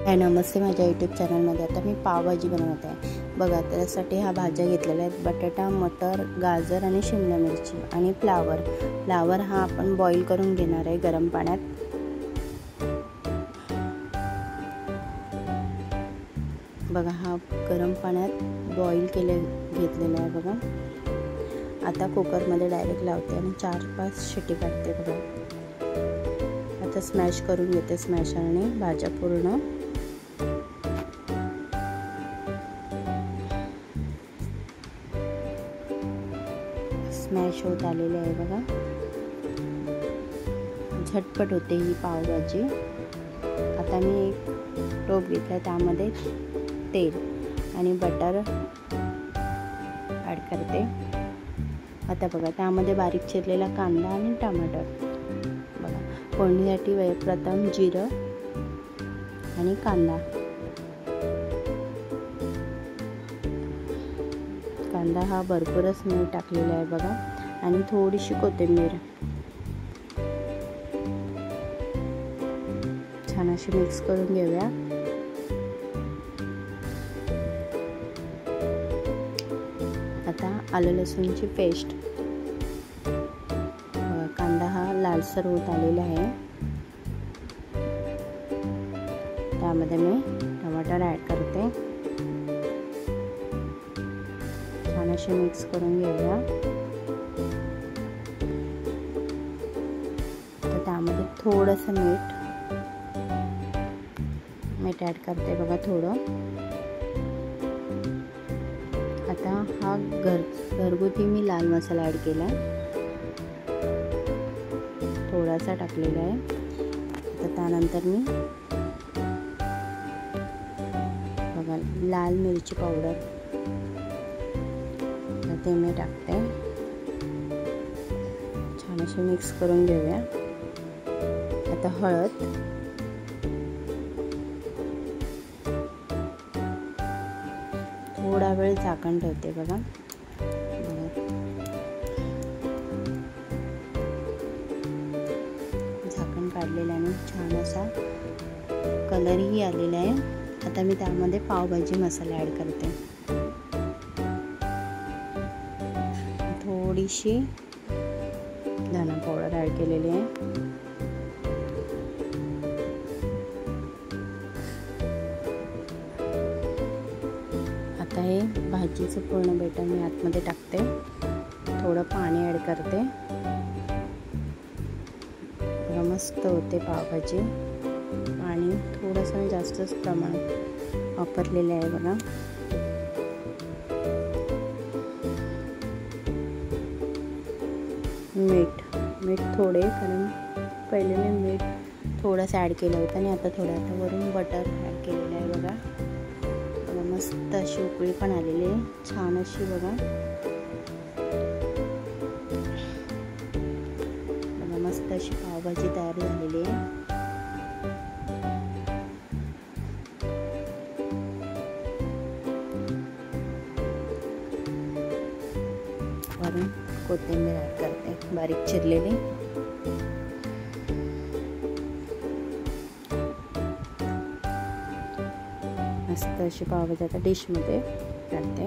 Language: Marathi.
हाय नमस्ते, माझ्या यूट्यूब चॅनलमध्ये आता मी पावभाजी बनवत आहे। बघा, त्यासाठी ह्या भाज्या घेतलेल्या आहेत: बटाटा, मटर, गाजर आणि शिमला मिरची आणि फ्लावर हा आपण बॉईल करून घेणार आहे गरम पाण्यात। बघा, हा गरम पाण्यात बॉईल घेतलेला आहे। बघा, आता कुकरमध्ये डायरेक्ट लावते आणि 4-5 शिटी काढते। बघा, आता स्मॅश करून घेते स्मॅशरने भाज्या पूर्ण। स्मॅश होत आलेले आहे। बघा, झटपट होते ही पावभाजी। आता मी एक टोप घेतला, त्यामध्ये तेल आणि बटर ॲड करते। आता बघा, त्यामध्ये बारीक चिरलेला कांदा आणि टमाटर। बघा, फोडणीसाठी प्रथम जिरं आणि कांदा हा भरपूरच मी टाकलेला आहे। बघा, आणि थोडीशी कोथिंबीर छान अशी मिक्स करून घेऊया। आता आलं लसूणची पेस्ट। कांदा हा लालसर होत आलेला आहे, त्यामध्ये मी टमाटर ॲड करते। छान असे मिक्स करून घेऊया। तर त्यामध्ये थोडंसं मीठ ॲड करते। बघा, थोडं। आता हा घरगुती मी लाल मसाला ॲड केला, थोडासा टाकलेला आहे। आता त्यानंतर मी बघा लाल मिरची पावडर ते मी टाकते। छान असे मिक्स करून घेऊया। आता हळद, थोडा वेळ झाकण ठेवते। बघा, झाकण काढलेल्याने छान असा कलरही आलेला आहे। आता मी त्यामध्ये पावभाजी मसाला ॲड करते। थोडीशी धना पावडर ॲड केलेली आहे। आता हे भाजीचं पूर्ण बेटर मी आतमध्ये टाकते, थोडं पाणी ॲड करते। मस्त होते पावभाजी। पाणी थोडंसं जास्तच प्रमाणात वापरलेलं आहे। बघा, मीठ थोडे, कारण पहिले मी मीठ थोडंसं ॲड केलं होतं आणि आता आता वरून बटर ॲड केलेलं आहे। बघा, मस्त अशी उकळी पण आलेली आहे, छान अशी। बघा, मस्त अशी पावभाजी तयार झालेली आहे। वरून कोथिंबीर ॲड करते बारीक चिरलेली। मस्त अशी पावभाजी आता डिशमध्ये काढते।